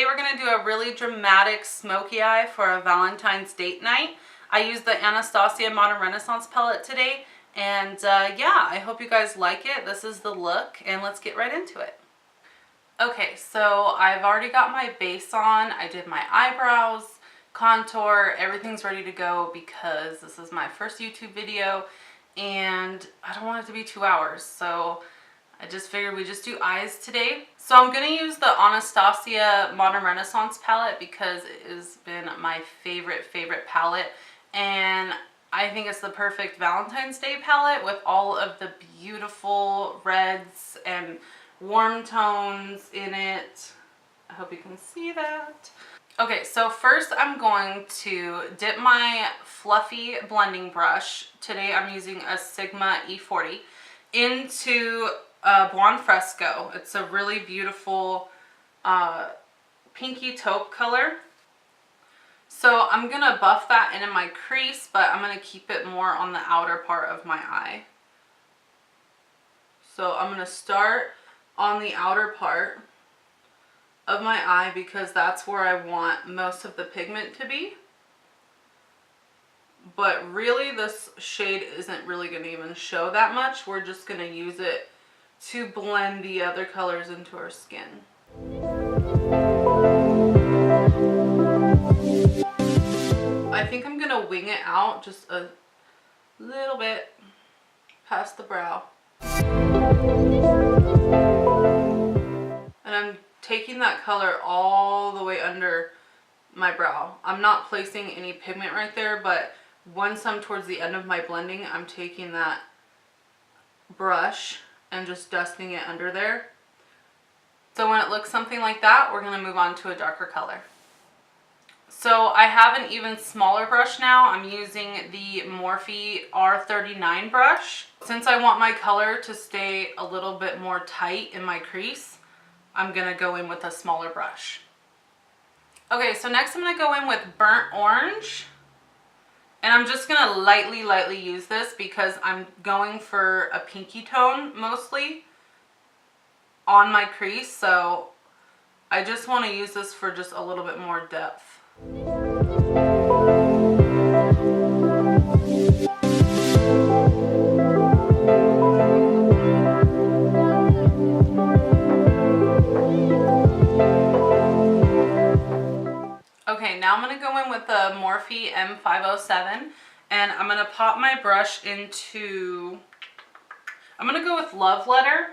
today we're going to do a really dramatic smoky eye for a Valentine's date night. I used the Anastasia Modern Renaissance palette today, and yeah, I hope you guys like it. This is the look, and let's get right into it. Okay, so I've already got my base on. I did my eyebrows, contour, everything's ready to go because this is my first YouTube video, and I don't want it to be 2 hours, so I just figured we just do eyes today. So I'm going to use the Anastasia Modern Renaissance palette because it has been my favorite palette. And I think it's the perfect Valentine's Day palette with all of the beautiful reds and warm tones in it. I hope you can see that. Okay, so first I'm going to dip my fluffy blending brush. Today I'm using a Sigma E40 into Blonde Fresco. It's a really beautiful pinky taupe color. So I'm going to buff that into my crease, but I'm going to keep it more on the outer part of my eye. So I'm going to start on the outer part of my eye because that's where I want most of the pigment to be. But really this shade isn't really going to even show that much. We're just going to use it to blend the other colors into our skin. I think I'm going to wing it out just a little bit past the brow. And I'm taking that color all the way under my brow. I'm not placing any pigment right there, but once I'm towards the end of my blending, I'm taking that brush and just dusting it under there. So when it looks something like that, we're going to move on to a darker color. So I have an even smaller brush now. I'm using the Morphe R39 brush. Since I want my color to stay a little bit more tight in my crease, I'm going to go in with a smaller brush. Okay, so next I'm going to go in with Burnt Orange. And I'm just going to lightly use this because I'm going for a pinky tone mostly on my crease. So I just want to use this for just a little bit more depth. Okay, now I'm going to go in with the Morphe M507 and I'm going to pop my brush into, I'm going to go with Love Letter.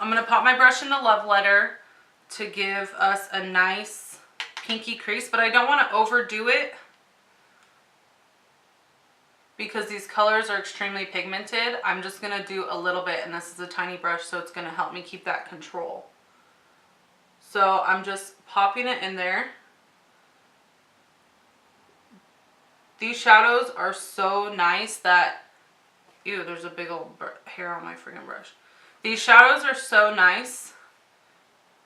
I'm going to pop my brush into Love Letter to give us a nice pinky crease, but I don't want to overdo it because these colors are extremely pigmented. I'm just going to do a little bit, and this is a tiny brush, so it's going to help me keep that control. So I'm just popping it in there. These shadows are so nice that, ew, there's a big old hair on my freaking brush. These shadows are so nice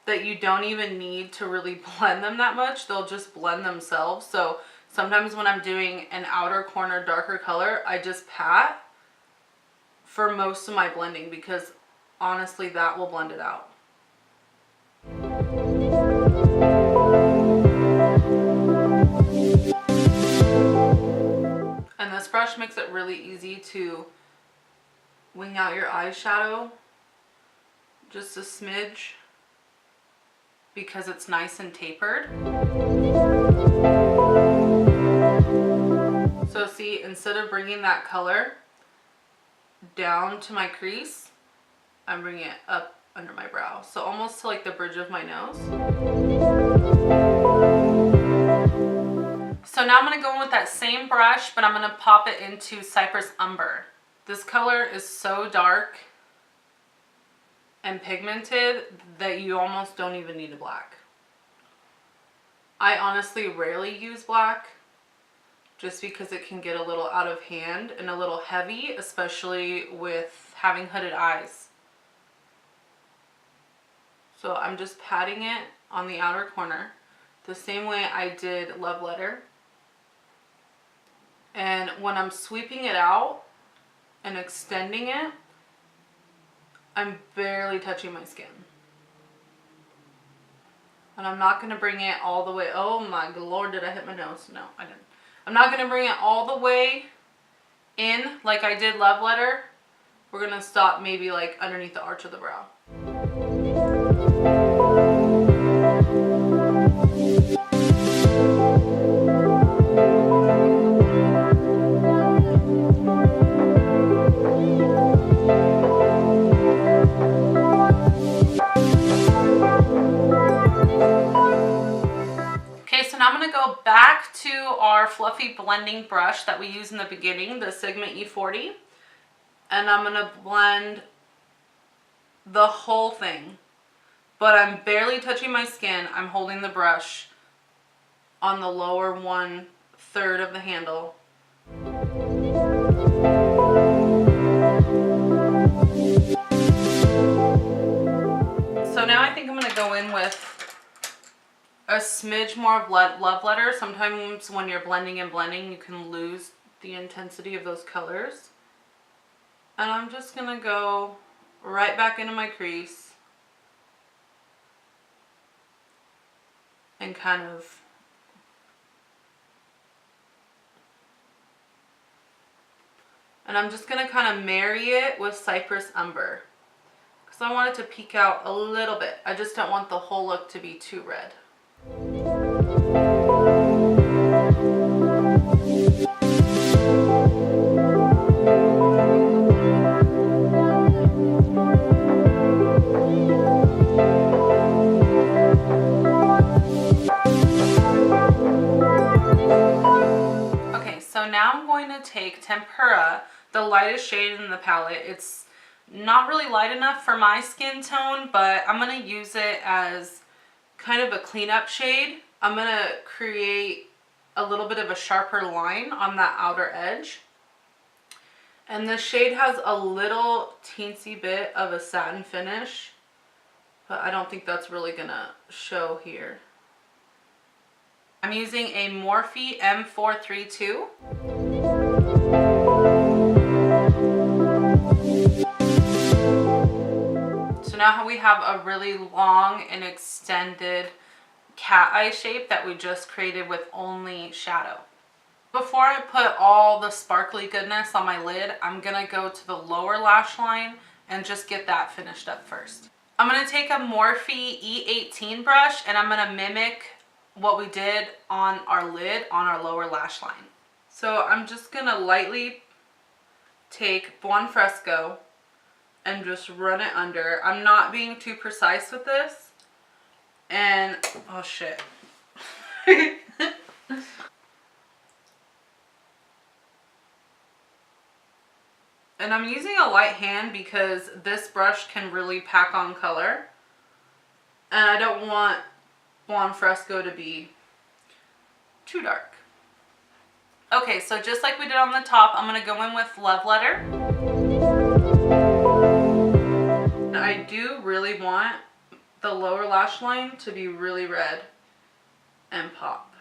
that you don't even need to really blend them that much. They'll just blend themselves. So sometimes when I'm doing an outer corner darker color, I just pat for most of my blending because honestly that will blend it out. And this brush makes it really easy to wing out your eyeshadow just a smidge because it's nice and tapered. So see, instead of bringing that color down to my crease, I'm bringing it up under my brow. So almost to like the bridge of my nose. So now I'm going to go in with that same brush, but I'm going to pop it into Cypress Umber. This color is so dark and pigmented that you almost don't even need a black. I honestly rarely use black just because it can get a little out of hand and a little heavy, especially with having hooded eyes. So I'm just patting it on the outer corner the same way I did Love Letter. And when I'm sweeping it out and extending it, I'm barely touching my skin. And I'm not going to bring it all the way. Oh my lord, did I hit my nose? No, I didn't. I'm not going to bring it all the way in like I did Love Letter. We're going to stop maybe like underneath the arch of the brow. So now I'm going to go back to our fluffy blending brush that we used in the beginning, the Sigma E40. And I'm going to blend the whole thing. But I'm barely touching my skin. I'm holding the brush on the lower 1/3 of the handle. So now I think I'm going to go in with a smidge more of Love Letter. Sometimes when you're blending and blending, you can lose the intensity of those colors. And I'm just going to go right back into my crease and kind of I'm just going to kind of marry it with Cypress Umber because I want it to peek out a little bit. I just don't want the whole look to be too red. Okay, so now I'm going to take Tempera, the lightest shade in the palette. It's not really light enough for my skin tone, but I'm going to use it as kind of a cleanup shade. I'm going to create a little bit of a sharper line on that outer edge. And this shade has a little teensy bit of a satin finish, but I don't think that's really going to show here. I'm using a Morphe M432. So now we have a really long and extended cat eye shape that we just created with only shadow. Before I put all the sparkly goodness on my lid, I'm gonna go to the lower lash line and just get that finished up first. I'm gonna take a Morphe E18 brush and I'm gonna mimic what we did on our lid on our lower lash line. So I'm just gonna lightly take Buon Fresco and just run it under. I'm not being too precise with this. And, oh shit. And I'm using a light hand because this brush can really pack on color. And I don't want Buon Fresco to be too dark. Okay, so just like we did on the top, I'm going to go in with Love Letter. I do really want the lower lash line to be really red and pop.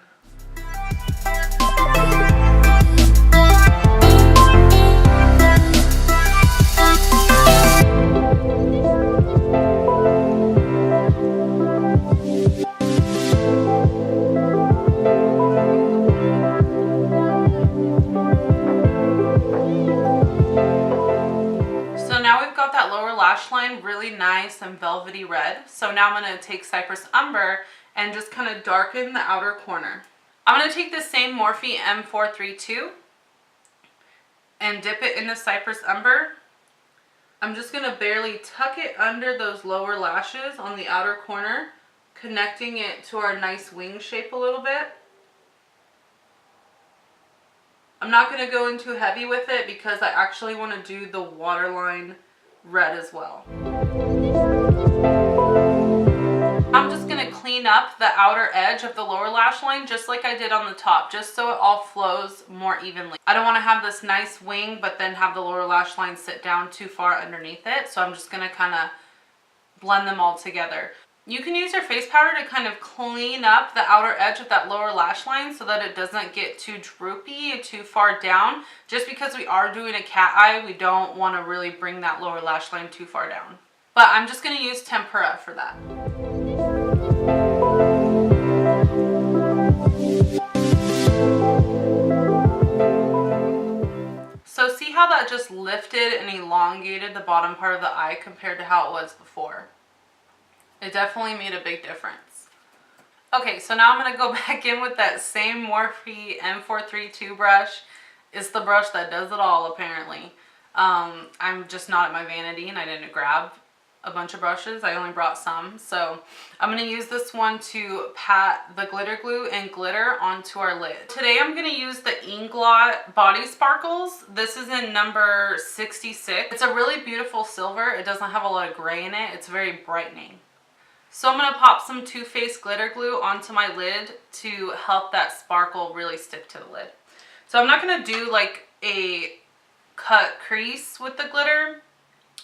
Line really nice and velvety red. So now I'm going to take Cypress Umber and just kind of darken the outer corner. I'm going to take the same Morphe M432 and dip it into Cypress Umber. I'm just going to barely tuck it under those lower lashes on the outer corner, connecting it to our nice wing shape a little bit. I'm not going to go in too heavy with it because I actually want to do the waterline red as well. I'm just going to clean up the outer edge of the lower lash line just like I did on the top, just so it all flows more evenly. I don't want to have this nice wing but then have the lower lash line sit down too far underneath it, so I'm just going to kind of blend them all together. You can use your face powder to kind of clean up the outer edge of that lower lash line so that it doesn't get too droopy, too far down. Just because we are doing a cat eye, we don't want to really bring that lower lash line too far down. But I'm just going to use Tempera for that. how that just lifted and elongated the bottom part of the eye compared to how it was before? It definitely made a big difference. Okay, so now I'm going to go back in with that same Morphe M432 brush. It's the brush that does it all, apparently. I'm just not at my vanity and I didn't grab a bunch of brushes. I only brought some. So I'm going to use this one to pat the glitter glue and glitter onto our lid. Today I'm going to use the Inglot Body Sparkles. This is in number 66. It's a really beautiful silver. It doesn't have a lot of gray in it. It's very brightening. So I'm going to pop some Too Faced glitter glue onto my lid to help that sparkle really stick to the lid. So I'm not going to do like a cut crease with the glitter.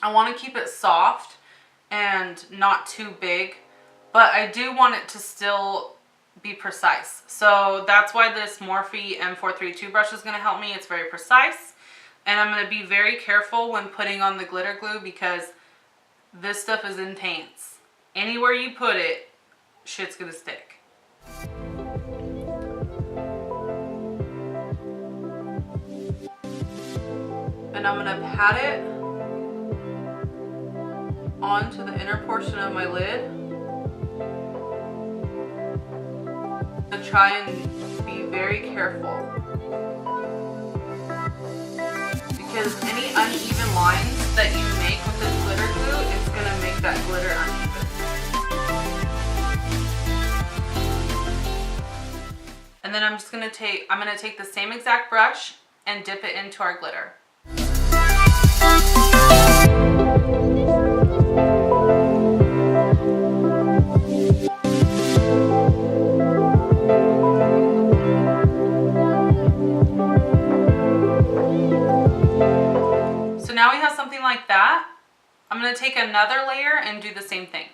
I want to keep it soft and not too big, but I do want it to still be precise. So that's why this Morphe M432 brush is going to help me. It's very precise, and I'm going to be very careful when putting on the glitter glue because this stuff is intense. Anywhere you put it, shit's going to stick. And I'm going to pat it onto the inner portion of my lid. To try and be very careful, because any uneven lines that you make with this glitter glue, it's going to make that glitter uneven. And then I'm going to take the same exact brush and dip it into our glitter. So now we have something like that. I'm going to take another layer and do the same thing.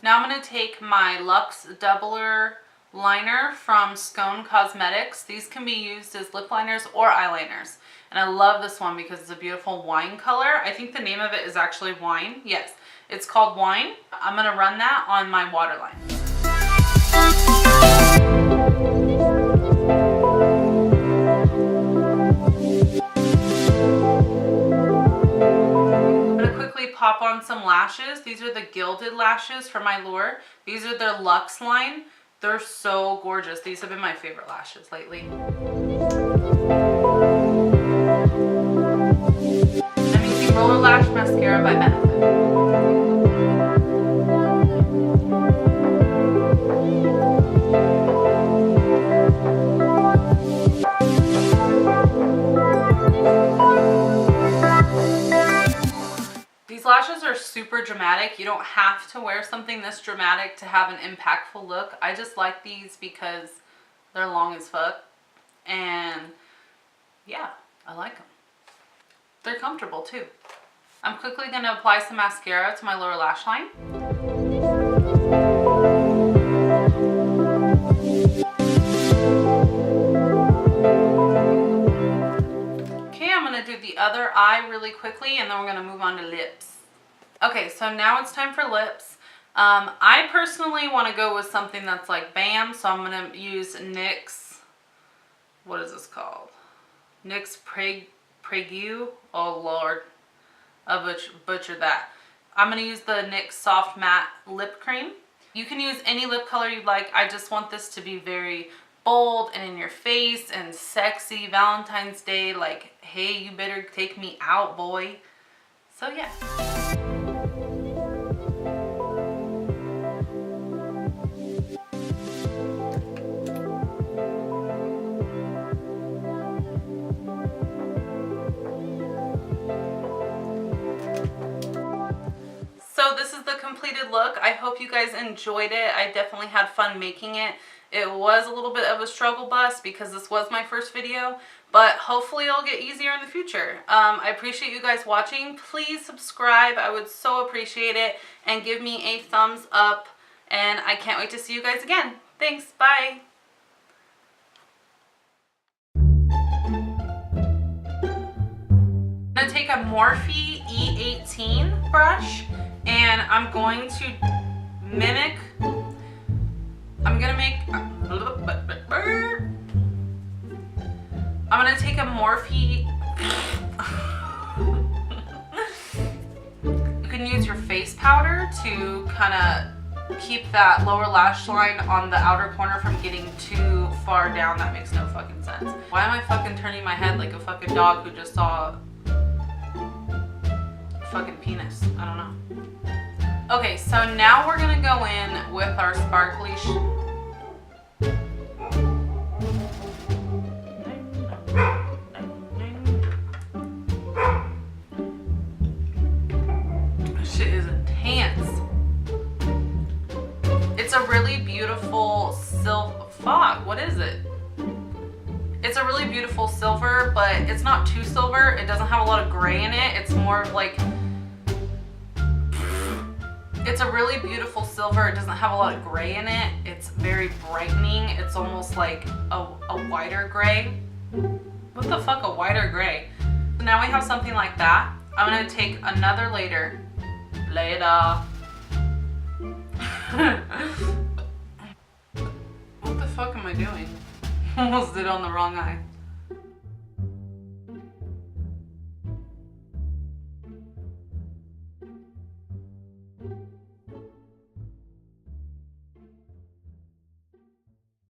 Now I'm going to take my Luxe Doubler liner from Scone Cosmetics. These can be used as lip liners or eyeliners. And I love this one because it's a beautiful wine color. I think the name of it is actually Wine. Yes, it's called Wine. I'm going to run that on my waterline. Pop on some lashes. These are the Gilded lashes from Allure. These are their Luxe line. They're so gorgeous. These have been my favorite lashes lately. I'm using Roller Lash Mascara by Benefit. These lashes are super dramatic. You don't have to wear something this dramatic to have an impactful look. I just like these because they're long as fuck. And yeah, I like them. They're comfortable too. I'm quickly going to apply some mascara to my lower lash line. Okay, I'm going to do the other eye really quickly and then we're going to move on to lips. Okay, so now it's time for lips. I personally want to go with something that's like bam, so I'm going to use NYX, what is this called? NYX Prague. Oh Lord, I butchered that. I'm going to use the NYX Soft Matte Lip Cream. You can use any lip color you'd like. I just want this to be very bold and in your face and sexy. Valentine's Day, like, hey, you better take me out, boy. So yeah. So this is the completed look. I hope you guys enjoyed it. I definitely had fun making it. It was a little bit of a struggle bus because this was my first video, but hopefully it'll get easier in the future. I appreciate you guys watching. Please subscribe. I would so appreciate it. And give me a thumbs up. And I can't wait to see you guys again. Thanks. Bye. gonna take a Morphe E18 brush and I'm going to mimic, I'm gonna take a Morphe, you can use your face powder to kind of keep that lower lash line on the outer corner from getting too far down. That makes no fucking sense. Why am I fucking turning my head like a fucking dog who just saw a fucking penis? I don't know. Okay, so now we're gonna go in with our sparkly shit is intense. It's a really beautiful silver. Fuck, what is it? It's a really beautiful silver, but it's not too silver. It doesn't have a lot of gray in it. It's more of like, it's a really beautiful silver. It doesn't have a lot of gray in it. It's very brightening. It's almost like a whiter gray. What the fuck, a whiter gray? So now we have something like that. I'm gonna take another later. What the fuck am I doing? Almost did on the wrong eye.